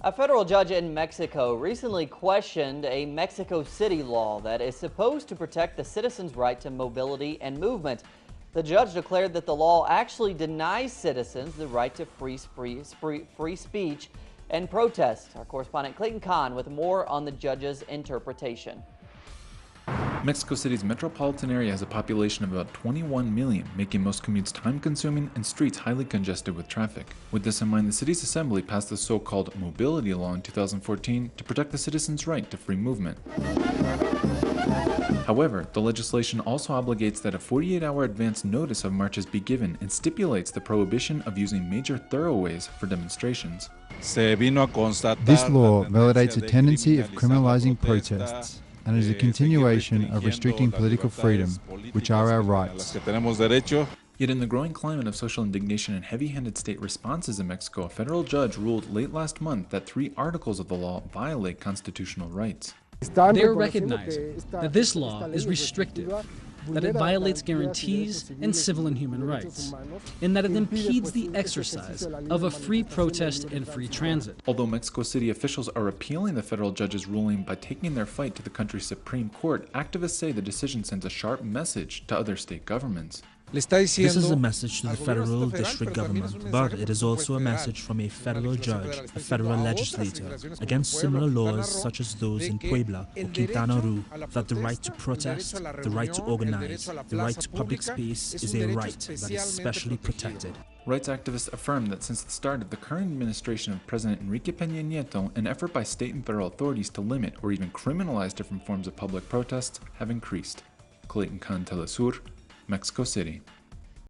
A federal judge in Mexico recently questioned a Mexico City law that is supposed to protect the citizens' right to mobility and movement. The judge declared that the law actually denies citizens the right to free speech and protest. Our correspondent Clayton Kahn with more on the judge's interpretation. Mexico City's metropolitan area has a population of about 21 million, making most commutes time-consuming and streets highly congested with traffic. With this in mind, the city's assembly passed the so-called mobility law in 2014 to protect the citizens' right to free movement. However, the legislation also obligates that a 48-hour advance notice of marches be given and stipulates the prohibition of using major thoroughways for demonstrations. This law validates a tendency of criminalizing protests and is a continuation of restricting political freedom, which are our rights. Yet in the growing climate of social indignation and heavy-handed state responses in Mexico, a federal judge ruled late last month that 3 articles of the law violate constitutional rights. They are recognizing that this law is restrictive, that it violates guarantees and civil and human rights, and that it impedes the exercise of a free protest and free transit. Although Mexico City officials are appealing the federal judge's ruling by taking their fight to the country's Supreme Court, activists say the decision sends a sharp message to other state governments. This is a message to the federal district government, but it is also a message from a federal judge, a federal legislator, against similar laws such as those in Puebla or Quintana Roo, that the right to protest, the right to organize, the right to public space is a right that is specially protected. Rights activists affirm that since the start of the current administration of President Enrique Peña Nieto, an effort by state and federal authorities to limit or even criminalize different forms of public protests have increased. Clayton Kahn, Telesur, Mexico City.